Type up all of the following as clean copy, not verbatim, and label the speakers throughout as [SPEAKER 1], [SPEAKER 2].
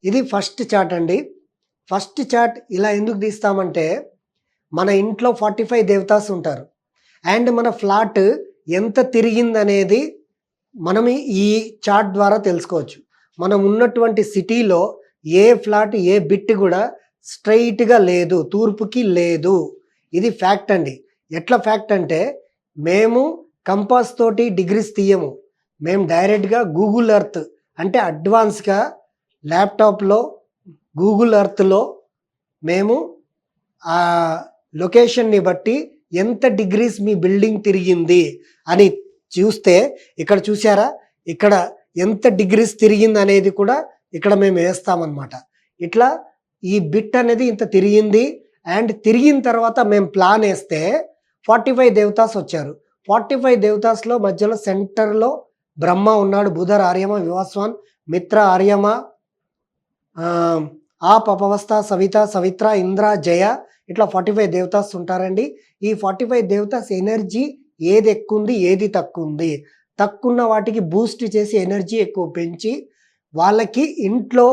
[SPEAKER 1] ఇది first chart అండి. First chart ఇలా ఎందుకు తీస్తామంటే మన ఇంట్లో 45 దేవతాస్ ఉంటారు. అండ్ మన ఫ్లాట్ ఎంత తిరిగిందనేది మనం ఈ చార్ట్ ద్వారా తెలుసుకోవచ్చు. మనం ఉన్నటువంటి సిటీలో ఏ ఫ్లాట్ ఏ బిట్ కూడా స్ట్రైట్గా లేదు, తూర్పుకి లేదు. ఇది ఫ్యాక్ట్ అండి. ఎట్లా ఫ్యాక్ట్ అంటే మేము కంపాస్ తోటి డిగ్రీస్ తీయము. మేము డైరెక్ట్గా గూగుల్ ఎర్త్ అంటే అడ్వాన్స్గా ల్యాప్టాప్లో గూగుల్ ఎర్త్లో మేము ఆ లొకేషన్ని బట్టి ఎంత డిగ్రీస్ మీ బిల్డింగ్ తిరిగింది అని చూస్తే ఇక్కడ చూసారా, ఇక్కడ ఎంత డిగ్రీస్ తిరిగింది అనేది కూడా ఇక్కడ మేము వేస్తామన్నమాట. ఇట్లా ఈ బిట్ అనేది ఇంత తిరిగింది. అండ్ తిరిగిన తర్వాత మేము ప్లాన్ వేస్తే 45 దేవతాస్ వచ్చారు. 45 దేవతాస్లో మధ్యలో సెంటర్లో బ్రహ్మ ఉన్నాడు, బుధర్ ఆర్యమ వివాస్వాన్ మిత్ర ఆర్యమ అపవస్థ సవిత సవిత్ర ఇంద్ర జయ ఇట్లా 45 దేవతాస్ ఉంటారండి. ఈ 45 దేవతాస్ ఎనర్జీ ఏది ఎక్కువ ఉంది ఏది తక్కువ ఉంది, తక్కువ వాటికి బూస్ట్ చేసి ఎనర్జీ ఎక్కువ పెంచి వాళ్ళకి ఇంట్లో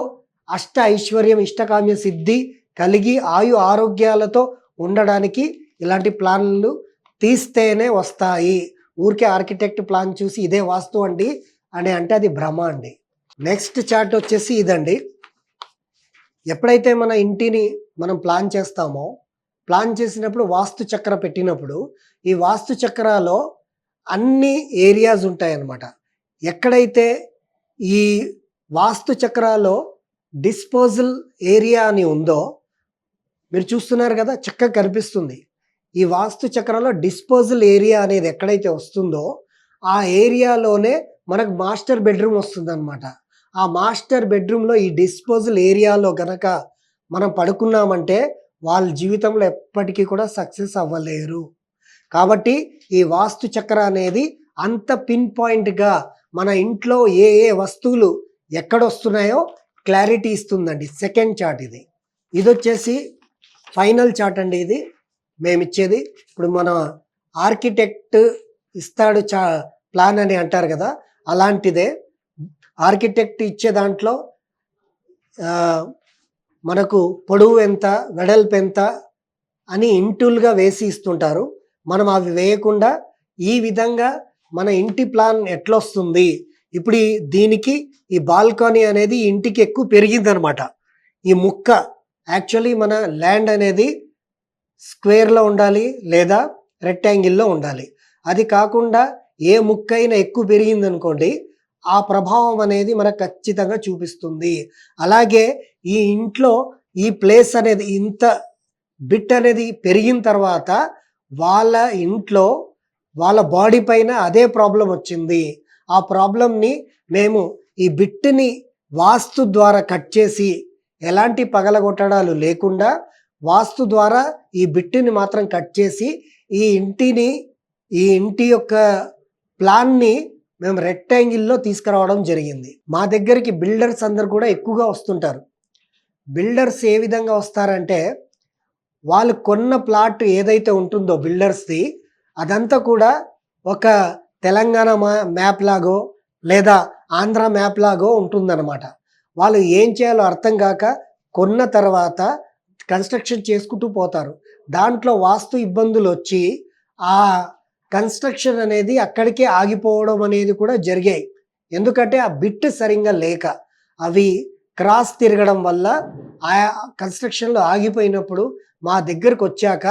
[SPEAKER 1] అష్ట ఐశ్వర్యం ఇష్టకామ్య సిద్ధి కలిగి ఆయు ఆరోగ్యాలతో ఉండడానికి ఇలాంటి ప్లాన్లు తీస్తేనే వస్తాయి. ఊరికే ఆర్కిటెక్ట్ ప్లాన్ చూసి ఇదే వాస్తు అండి అని అంటే అది భ్రమ అండి. నెక్స్ట్ చార్ట్ వచ్చేసి ఇదండి. ఎప్పుడైతే మన ఇంటిని మనం ప్లాన్ చేస్తామో, ప్లాన్ చేసినప్పుడు వాస్తు చక్ర పెట్టినప్పుడు ఈ వాస్తు చక్రాలో అన్ని ఏరియాస్ ఉంటాయన్నమాట. ఎక్కడైతే ఈ వాస్తు చక్రాలో డిస్పోజల్ ఏరియా అని ఉందో మీరు చూస్తున్నారు కదా, చక్కగా కనిపిస్తుంది. ఈ వాస్తు చక్రంలో డిస్పోజల్ ఏరియా అనేది ఎక్కడైతే వస్తుందో ఆ ఏరియాలోనే మనకు మాస్టర్ బెడ్రూమ్ వస్తుంది అనమాట. ఆ మాస్టర్ బెడ్రూమ్లో ఈ డిస్పోజల్ ఏరియాలో గనక మనం పడుకున్నామంటే వాళ్ళ జీవితంలో ఎప్పటికీ కూడా సక్సెస్ అవ్వలేరు. కాబట్టి ఈ వాస్తు చక్ర అనేది అంత పిన్ పాయింట్గా మన ఇంట్లో ఏ ఏ వస్తువులు ఎక్కడొస్తున్నాయో క్లారిటీ ఇస్తుందండి. సెకండ్ చార్ట్ ఇది. ఇది వచ్చేసి ఫైనల్ చార్ట్ అండి. ఇది మేము ఇచ్చేది. ఇప్పుడు మన ఆర్కిటెక్ట్ ఇస్తాడు ప్లాన్ అని అంటారు కదా, అలాంటిదే. ఆర్కిటెక్ట్ ఇచ్చే దాంట్లో మనకు పొడవు ఎంత వెడల్పు ఎంత అని ఇంటులుగా వేసి ఇస్తుంటారు. మనం అవి వేయకుండా ఈ విధంగా మన ఇంటి ప్లాన్ ఎట్లా వస్తుంది. ఇప్పుడు దీనికి ఈ బాల్కనీ అనేది ఇంటికి ఎక్కువ పెరిగిందనమాట. ఈ ముక్క యాక్చువల్లీ మన ల్యాండ్ అనేది స్క్వేర్లో ఉండాలి లేదా రెక్టాంగిల్లో ఉండాలి. అది కాకుండా ఏ ముక్క అయినా ఎక్కువ పెరిగింది అనుకోండి, ఆ ప్రభావం అనేది మనకు ఖచ్చితంగా చూపిస్తుంది. అలాగే ఈ ఇంట్లో ఈ ప్లేస్ అనేది ఇంత బిట్ అనేది పెరిగిన తర్వాత వాళ్ళ ఇంట్లో వాళ్ళ బాడీ పైన అదే ప్రాబ్లం వచ్చింది. ఆ ప్రాబ్లంని మేము ఈ బిట్ని వాస్తు ద్వారా కట్ చేసి ఎలాంటి పగలగొట్టడాలు లేకుండా వాస్తు ద్వారా ఈ బిట్ని మాత్రం కట్ చేసి ఈ ఇంటి యొక్క ప్లాన్ని మేము రెక్టాంగిల్లో తీసుకురావడం జరిగింది. మా దగ్గరికి బిల్డర్స్ అందరు కూడా ఎక్కువగా వస్తుంటారు. బిల్డర్స్ ఏ విధంగా వస్తారంటే వాళ్ళు కొన్న ప్లాట్ ఏదైతే ఉంటుందో బిల్డర్స్ది అదంతా కూడా ఒక తెలంగాణ మ్యాప్ లాగో లేదా ఆంధ్ర మ్యాప్ లాగో ఉంటుందన్నమాట. వాళ్ళు ఏం చేయాలో అర్థం కాక కొన్న తర్వాత కన్స్ట్రక్షన్ చేసుకుంటూ పోతారు. దాంట్లో వాస్తు ఇబ్బందులు వచ్చి ఆ కన్స్ట్రక్షన్ అనేది అక్కడికే ఆగిపోవడం అనేది కూడా జరిగాయి. ఎందుకంటే ఆ బిట్ సరిగ్గా లేక అవి క్రాస్ తిరగడం వల్ల ఆ కన్స్ట్రక్షన్లో ఆగిపోయినప్పుడు మా దగ్గరకు వచ్చాక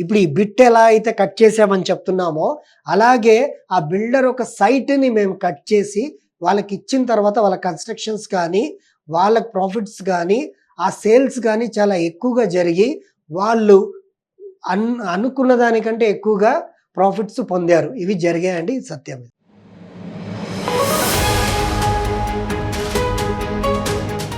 [SPEAKER 1] ఇప్పుడు ఈ బిట్ ఎలా అయితే కట్ చేసామని చెప్తున్నామో అలాగే ఆ బిల్డర్ ఒక సైట్ని మేము కట్ చేసి వాళ్ళకి ఇచ్చిన తర్వాత వాళ్ళ కన్స్ట్రక్షన్స్ కానీ వాళ్ళ ప్రాఫిట్స్ కానీ ఆ సేల్స్ కానీ చాలా ఎక్కువగా జరిగి వాళ్ళు అనుకున్న దానికంటే ఎక్కువగా ప్రాఫిట్స్ పొందారు. ఇవి జరిగాయండి, సత్యం.